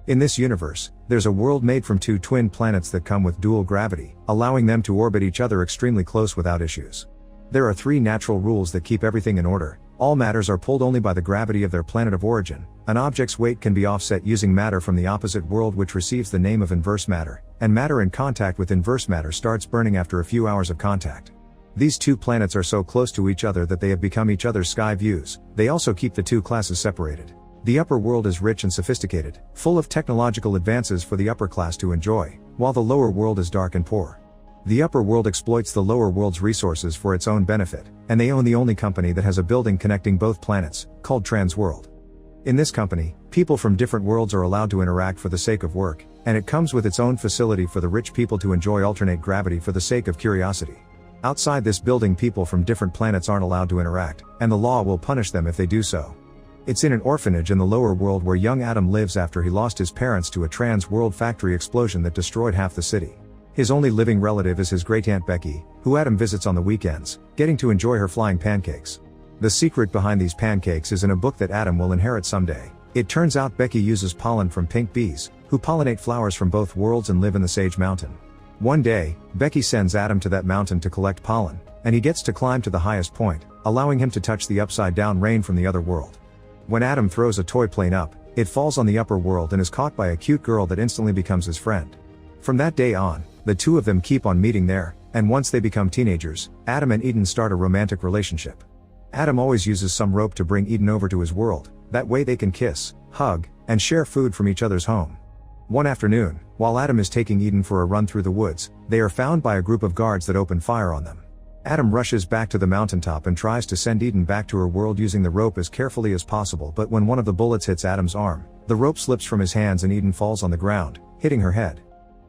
In this universe, there's a world made from two twin planets that come with dual gravity, allowing them to orbit each other extremely close without issues. There are 3 natural rules that keep everything in order. All matters are pulled only by the gravity of their planet of origin. An object's weight can be offset using matter from the opposite world, which receives the name of inverse matter, and matter in contact with inverse matter starts burning after a few hours of contact. These 2 planets are so close to each other that they have become each other's sky views. They also keep the 2 classes separated. The upper world is rich and sophisticated, full of technological advances for the upper class to enjoy, while the lower world is dark and poor. The upper world exploits the lower world's resources for its own benefit, and they own the only company that has a building connecting both planets, called Transworld. In this company, people from different worlds are allowed to interact for the sake of work, and it comes with its own facility for the rich people to enjoy alternate gravity for the sake of curiosity. Outside this building, people from different planets aren't allowed to interact, and the law will punish them if they do so. It's in an orphanage in the lower world where young Adam lives after he lost his parents to a trans-world factory explosion that destroyed half the city. His only living relative is his great-aunt Becky, who Adam visits on the weekends, getting to enjoy her flying pancakes. The secret behind these pancakes is in a book that Adam will inherit someday. It turns out Becky uses pollen from pink bees, who pollinate flowers from both worlds and live in the Sage Mountain. One day, Becky sends Adam to that mountain to collect pollen, and he gets to climb to the highest point, allowing him to touch the upside-down rain from the other world. When Adam throws a toy plane up, it falls on the upper world and is caught by a cute girl that instantly becomes his friend. From that day on, the 2 of them keep on meeting there, and once they become teenagers, Adam and Eden start a romantic relationship. Adam always uses some rope to bring Eden over to his world, that way they can kiss, hug, and share food from each other's home. One afternoon, while Adam is taking Eden for a run through the woods, they are found by a group of guards that open fire on them. Adam rushes back to the mountaintop and tries to send Eden back to her world using the rope as carefully as possible, but when one of the bullets hits Adam's arm, the rope slips from his hands and Eden falls on the ground, hitting her head.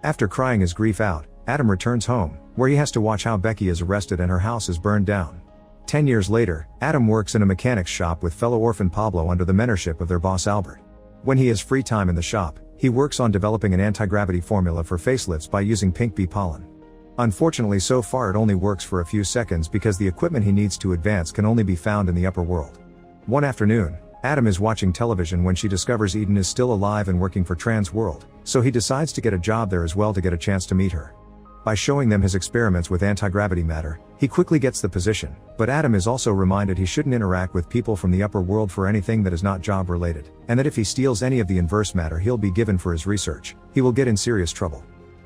After crying his grief out, Adam returns home, where he has to watch how Becky is arrested and her house is burned down. 10 years later, Adam works in a mechanic's shop with fellow orphan Pablo under the mentorship of their boss Albert. When he has free time in the shop, he works on developing an anti-gravity formula for facelifts by using pink bee pollen. Unfortunately, so far it only works for a few seconds because the equipment he needs to advance can only be found in the upper world. One afternoon, Adam is watching television when she discovers Eden is still alive and working for Transworld, so he decides to get a job there as well to get a chance to meet her. By showing them his experiments with anti-gravity matter, he quickly gets the position, but Adam is also reminded he shouldn't interact with people from the upper world for anything that is not job related, and that if he steals any of the inverse matter he'll be given for his research, he will get in serious trouble.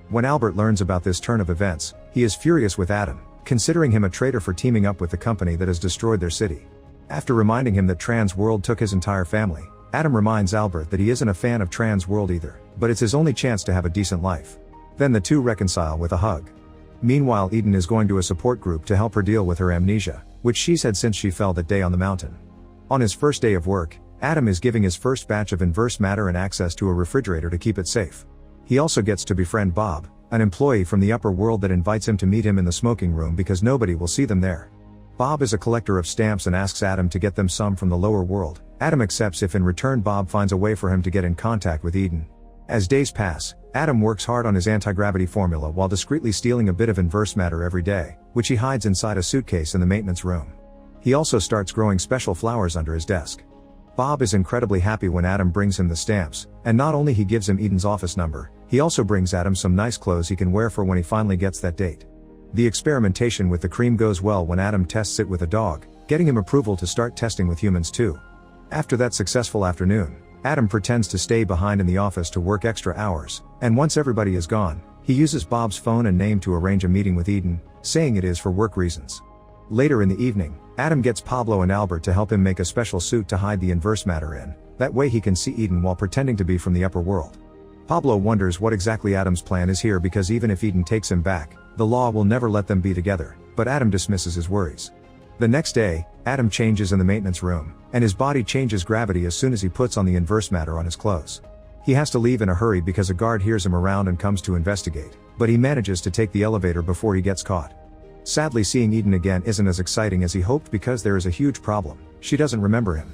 When Albert learns about this turn of events, he is furious with Adam, considering him a traitor for teaming up with the company that has destroyed their city. After reminding him that Transworld took his entire family, Adam reminds Albert that he isn't a fan of Transworld either, but it's his only chance to have a decent life. Then the 2 reconcile with a hug. Meanwhile, Eden is going to a support group to help her deal with her amnesia, which she's had since she fell that day on the mountain. On his first day of work, Adam is giving his first batch of inverse matter and access to a refrigerator to keep it safe. He also gets to befriend Bob, an employee from the upper world that invites him to meet him in the smoking room because nobody will see them there. Bob is a collector of stamps and asks Adam to get them some from the lower world. Adam accepts if in return Bob finds a way for him to get in contact with Eden. As days pass, Adam works hard on his anti-gravity formula while discreetly stealing a bit of inverse matter every day, which he hides inside a suitcase in the maintenance room. He also starts growing special flowers under his desk. Bob is incredibly happy when Adam brings him the stamps, and not only he gives him Eden's office number, he also brings Adam some nice clothes he can wear for when he finally gets that date. The experimentation with the cream goes well when Adam tests it with a dog, getting him approval to start testing with humans too. After that successful afternoon, Adam pretends to stay behind in the office to work extra hours, and once everybody is gone, he uses Bob's phone and name to arrange a meeting with Eden, saying it is for work reasons. Later in the evening, Adam gets Pablo and Albert to help him make a special suit to hide the inverse matter in, that way he can see Eden while pretending to be from the upper world. Pablo wonders what exactly Adam's plan is here because even if Eden takes him back, the law will never let them be together, but Adam dismisses his worries. The next day, Adam changes in the maintenance room, and his body changes gravity as soon as he puts on the inverse matter on his clothes. He has to leave in a hurry because a guard hears him around and comes to investigate, but he manages to take the elevator before he gets caught. Sadly, seeing Eden again isn't as exciting as he hoped because there is a huge problem: she doesn't remember him.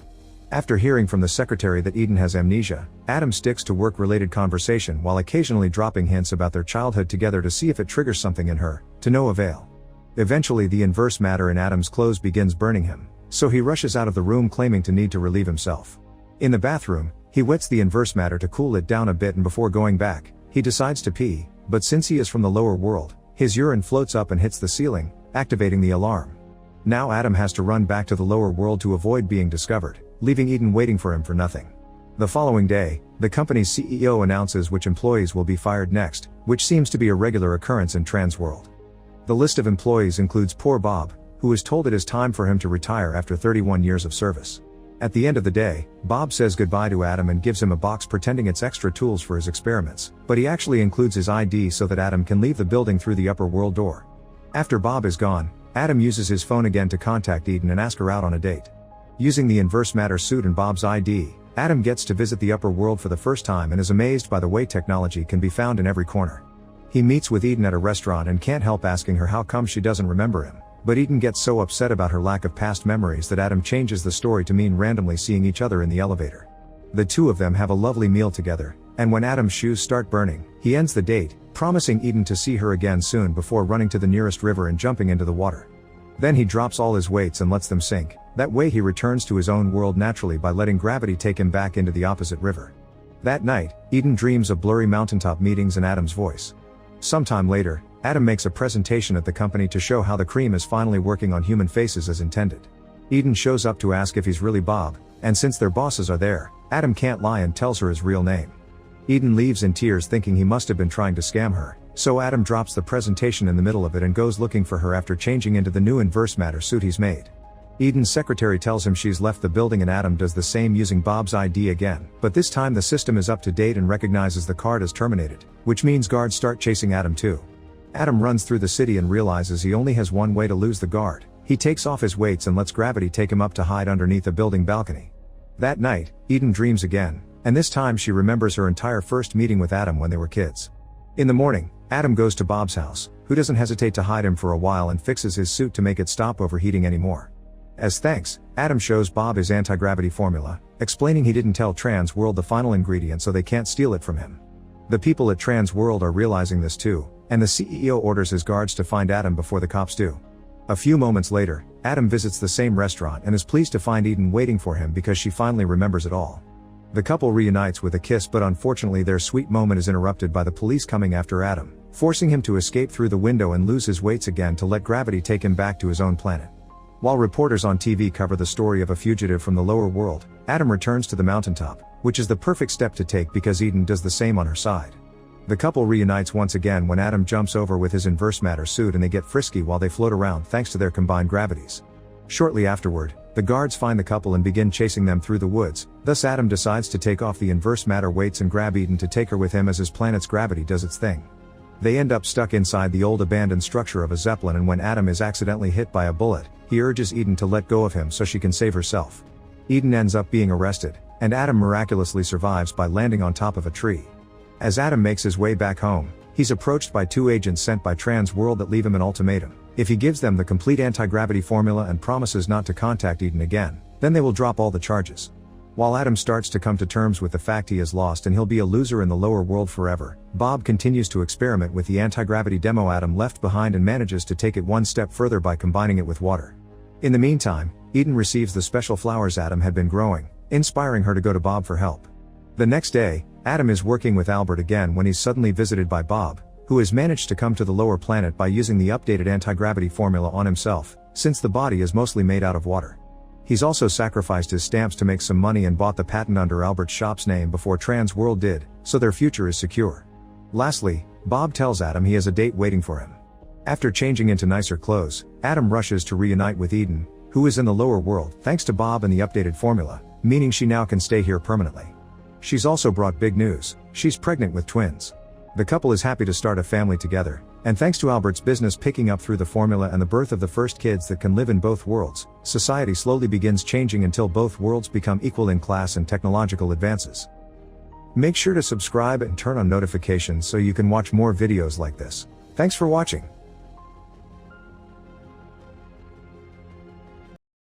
After hearing from the secretary that Eden has amnesia, Adam sticks to work-related conversation while occasionally dropping hints about their childhood together to see if it triggers something in her, to no avail. Eventually the inverse matter in Adam's clothes begins burning him, so he rushes out of the room claiming to need to relieve himself. In the bathroom, He wets the inverse matter to cool it down a bit, and before going back, he decides to pee, but since he is from the lower world, his urine floats up and hits the ceiling, activating the alarm. Now Adam has to run back to the lower world to avoid being discovered, leaving Eden waiting for him for nothing. The following day, the company's CEO announces which employees will be fired next, which seems to be a regular occurrence in Transworld. The list of employees includes poor Bob, who is told it is time for him to retire after 31 years of service. At the end of the day, Bob says goodbye to Adam and gives him a box pretending it's extra tools for his experiments, but he actually includes his ID so that Adam can leave the building through the upper world door. After Bob is gone, Adam uses his phone again to contact Eden and ask her out on a date. Using the inverse matter suit and Bob's ID, Adam gets to visit the upper world for the first time and is amazed by the way technology can be found in every corner. He meets with Eden at a restaurant and can't help asking her how come she doesn't remember him, but Eden gets so upset about her lack of past memories that Adam changes the story to mean randomly seeing each other in the elevator. The two of them have a lovely meal together, and when Adam's shoes start burning, he ends the date, promising Eden to see her again soon before running to the nearest river and jumping into the water. Then he drops all his weights and lets them sink. That way he returns to his own world naturally by letting gravity take him back into the opposite river. That night, Eden dreams of blurry mountaintop meetings and Adam's voice. Sometime later, Adam makes a presentation at the company to show how the cream is finally working on human faces as intended. Eden shows up to ask if he's really Bob, and since their bosses are there, Adam can't lie and tells her his real name. Eden leaves in tears thinking he must have been trying to scam her, so Adam drops the presentation in the middle of it and goes looking for her after changing into the new inverse matter suit he's made. Eden's secretary tells him she's left the building and Adam does the same using Bob's ID again, but this time the system is up to date and recognizes the card as terminated, which means guards start chasing Adam too. Adam runs through the city and realizes he only has one way to lose the guard. He takes off his weights and lets gravity take him up to hide underneath a building balcony. That night, Eden dreams again, and this time she remembers her entire first meeting with Adam when they were kids. In the morning, Adam goes to Bob's house, who doesn't hesitate to hide him for a while and fixes his suit to make it stop overheating anymore. As thanks, Adam shows Bob his anti-gravity formula, explaining he didn't tell Transworld the final ingredient so they can't steal it from him. The people at Transworld are realizing this too, and the CEO orders his guards to find Adam before the cops do. A few moments later, Adam visits the same restaurant and is pleased to find Eden waiting for him because she finally remembers it all. The couple reunites with a kiss, but unfortunately their sweet moment is interrupted by the police coming after Adam, forcing him to escape through the window and lose his weights again to let gravity take him back to his own planet. While reporters on TV cover the story of a fugitive from the lower world, Adam returns to the mountaintop, which is the perfect step to take because Eden does the same on her side. The couple reunites once again when Adam jumps over with his inverse matter suit and they get frisky while they float around thanks to their combined gravities. Shortly afterward, the guards find the couple and begin chasing them through the woods, thus Adam decides to take off the inverse matter weights and grab Eden to take her with him as his planet's gravity does its thing. They end up stuck inside the old abandoned structure of a Zeppelin, and when Adam is accidentally hit by a bullet, he urges Eden to let go of him so she can save herself. Eden ends up being arrested, and Adam miraculously survives by landing on top of a tree. As Adam makes his way back home, he's approached by two agents sent by Transworld that leave him an ultimatum. If he gives them the complete anti-gravity formula and promises not to contact Eden again, then they will drop all the charges. While Adam starts to come to terms with the fact he is lost and he'll be a loser in the lower world forever, Bob continues to experiment with the anti-gravity demo Adam left behind and manages to take it one step further by combining it with water. In the meantime, Eden receives the special flowers Adam had been growing, inspiring her to go to Bob for help. The next day, Adam is working with Albert again when he's suddenly visited by Bob, who has managed to come to the lower planet by using the updated anti-gravity formula on himself, since the body is mostly made out of water. He's also sacrificed his stamps to make some money and bought the patent under Albert's shop's name before Transworld did, so their future is secure. Lastly, Bob tells Adam he has a date waiting for him. After changing into nicer clothes, Adam rushes to reunite with Eden, who is in the lower world thanks to Bob and the updated formula, meaning she now can stay here permanently. She's also brought big news: she's pregnant with twins. The couple is happy to start a family together, and thanks to Albert's business picking up through the formula and the birth of the first kids that can live in both worlds, society slowly begins changing until both worlds become equal in class and technological advances. Make sure to subscribe and turn on notifications so you can watch more videos like this. Thanks for watching.